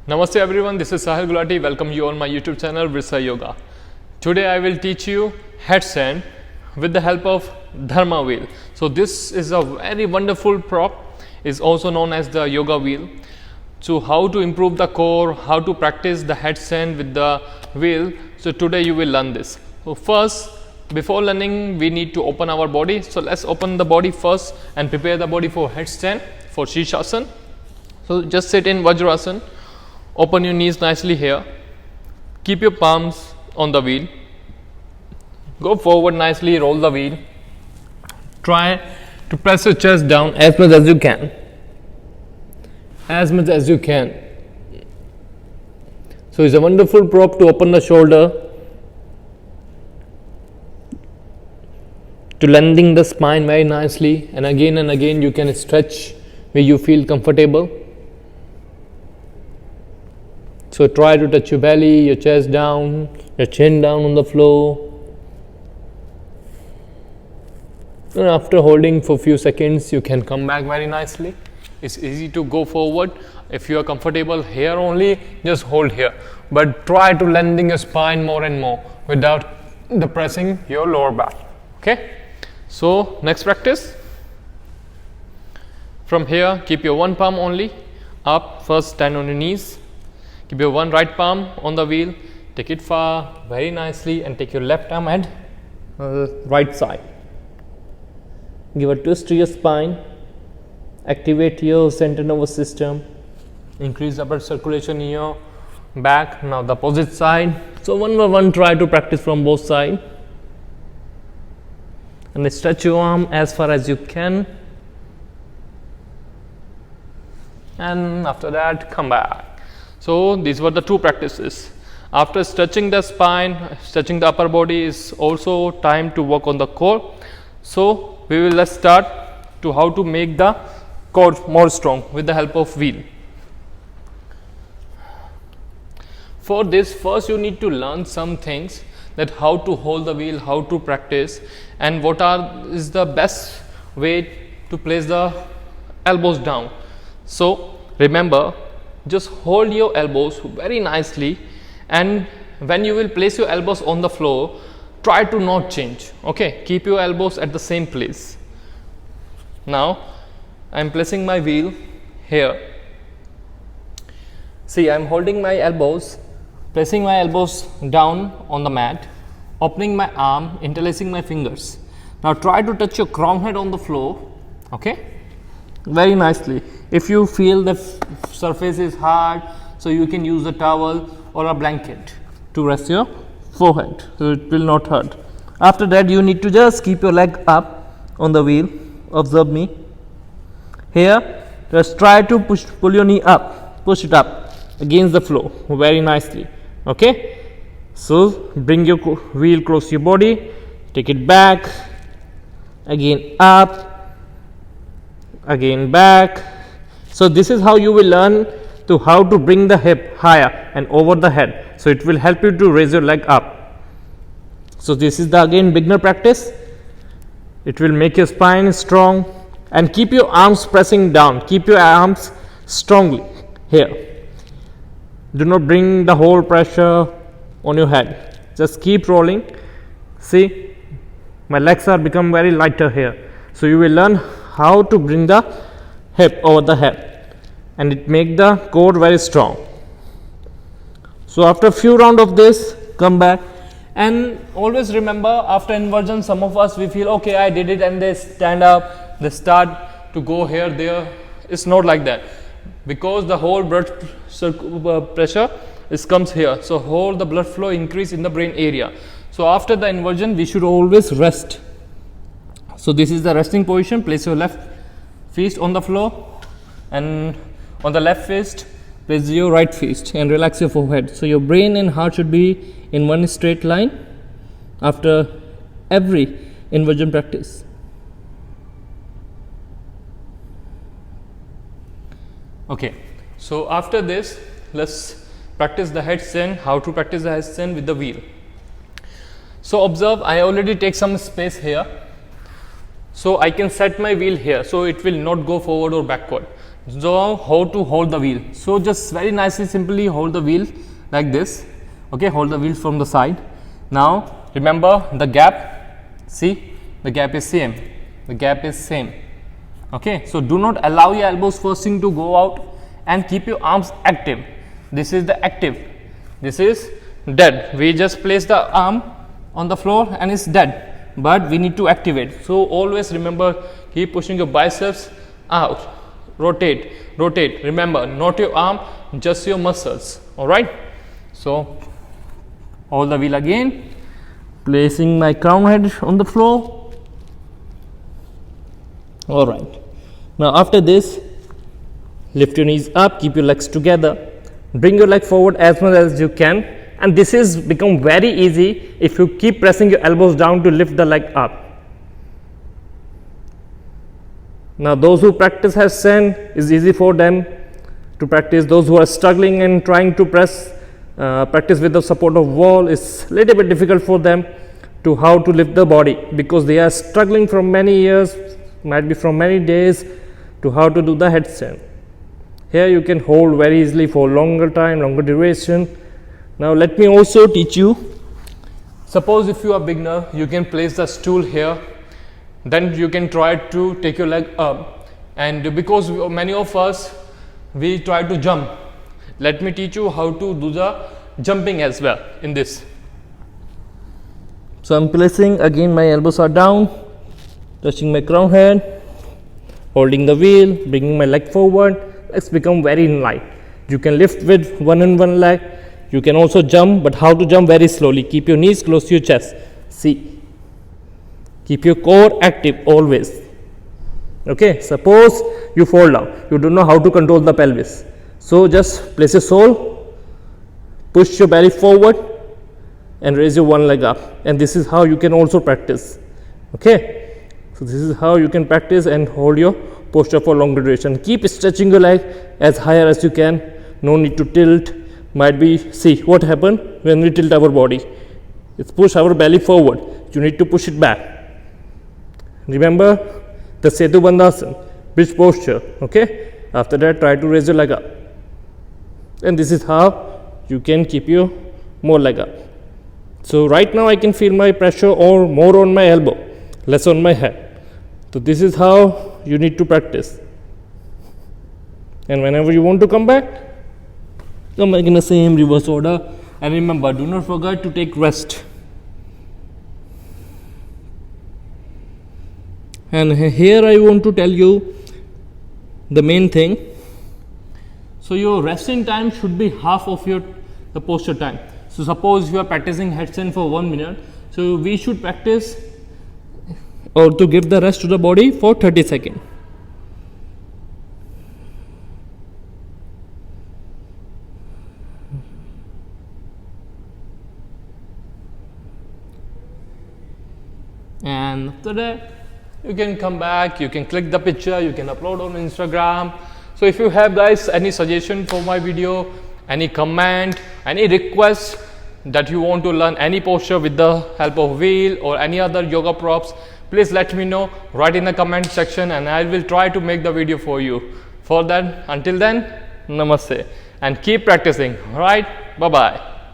Namaste everyone, this is Sahil Gulati. Welcome you on my YouTube channel Virsa Yoga. Today I will teach you headstand with the help of Dharma wheel. So this is a very wonderful prop, is also known as the yoga wheel. So how to improve the core, how to practice the headstand with the wheel. So today you will learn this. So first, before learning, we need to open our body. So let's open the body first and prepare the body for headstand, for Sirsasana. So just sit in Vajrasana. Open your knees nicely here. Keep your palms on the wheel. Go forward nicely, roll the wheel. Try to press your chest down as much as you can. As much as you can. So it's a wonderful prop to open the shoulder, to lengthening the spine very nicely, and again you can stretch where you feel comfortable. So try to touch your belly, your chest down, your chin down on the floor. And after holding for a few seconds, you can come back very nicely. It's easy to go forward. If you are comfortable here only, just hold here. But try to lengthen your spine more and more without depressing your lower back. Okay? So next practice. From here, keep your one palm only up. First stand on your knees. Keep your one right palm on the wheel, take it far very nicely and take your left arm at right side. Give a twist to your spine, activate your central nervous system, increase the blood circulation in your back. Now the opposite side. So one by one try to practice from both sides. And stretch your arm as far as you can. And after that come back. So these were the two practices. After stretching the spine, stretching the upper body, is also time to work on the core. So let's start to how to make the core more strong with the help of wheel. For this, first you need to learn some things, that how to hold the wheel, how to practice, and what is the best way to place the elbows down. So remember, just hold your elbows very nicely, and when you will place your elbows on the floor, try to not change. Okay, keep your elbows at the same place. Now I am placing my wheel here. See, I am holding my elbows, placing my elbows down on the mat, opening my arm, interlacing my fingers. Now try to touch your crown head on the floor. Okay, very nicely. If you feel the surface is hard, so you can use a towel or a blanket to rest your forehead, so it will not hurt. After that, you need to just keep your leg up on the wheel. Observe me here. Just try to pull your knee up, push it up against the floor very nicely. Okay, so bring your wheel close to your body, take it back, again up, again back. So this is how you will learn to how to bring the hip higher and over the head. So it will help you to raise your leg up. So this is the again beginner practice. It will make your spine strong, and keep your arms pressing down. Keep your arms strongly here. Do not bring the whole pressure on your head. Just keep rolling. See, my legs are become very lighter here. So you will learn how to bring the hip over the head, and it make the core very strong. So after a few round of this, come back, and always remember, after inversion, some of us we feel okay, I did it, and they stand up, they start to go here, there. It's not like that, because the whole blood pressure comes here. So whole the blood flow increase in the brain area. So after the inversion, we should always rest. So this is the resting position. Place your left fist on the floor, and on the left fist place your right fist, and relax your forehead. So your brain and heart should be in one straight line after every inversion practice. Okay, so after this, let's practice the headstand. How to practice the headstand with the wheel. So observe, I already take some space here. So I can set my wheel here, so it will not go forward or backward. So how to hold the wheel? So just very nicely, simply hold the wheel like this. Okay, hold the wheel from the side. Now remember the gap. See, the gap is same. The gap is same. Okay, so do not allow your elbows forcing to go out, and keep your arms active. This is the active. This is dead. We just place the arm on the floor and it's dead, but we need to activate. So always remember, keep pushing your biceps out. Rotate, rotate. Remember, not your arm, just your muscles. All right. So hold the wheel again, placing my crown head on the floor. All right. Now after this, lift your knees up, keep your legs together, bring your leg forward as much as you can, and this is become very easy if you keep pressing your elbows down to lift the leg up. Now those who practice headstand, is easy for them to practice. Those who are struggling and trying to practice with the support of wall, is little bit difficult for them to how to lift the body, because they are struggling from many years, might be from many days, to how to do the headstand. Here you can hold very easily for longer time, longer duration. Now let me also teach you. Suppose if you are beginner, you can place the stool here, then you can try to take your leg up, and because many of us, we try to jump. Let me teach you how to do the jumping as well in this. So I'm placing, again my elbows are down, touching my crown head, holding the wheel, bringing my leg forward. Legs become very light. You can lift with one leg. You can also jump, but how to jump? Very slowly. Keep your knees close to your chest. See, keep your core active always. Okay, suppose you fall down, you don't know how to control the pelvis, so just place your sole, push your belly forward and raise your one leg up, and this is how you can also practice. Okay, so this is how you can practice and hold your posture for longer duration. Keep stretching your leg as higher as you can. No need to tilt. Might be, see what happened when we tilt our body, it's push our belly forward. You need to push it back. Remember the Setu Bandhasana, bridge posture. Okay, after that try to raise your leg up, and this is how you can keep your more leg up. So right now I can feel my pressure or more on my elbow, less on my head. So this is how you need to practice, and whenever you want to come back, come back in the same reverse order. And remember, do not forget to take rest. And here I want to tell you the main thing. So your resting time should be half of the posture time. So suppose you are practicing headstand for 1 minute, so we should practice or to give the rest to the body for 30 seconds. And after that, you can come back, you can click the picture, you can upload on Instagram. So if you have guys any suggestion for my video, any comment, any request that you want to learn any posture with the help of wheel or any other yoga props, please let me know, write in the comment section, and I will try to make the video for you. For that, until then, namaste and keep practicing. All right, bye bye.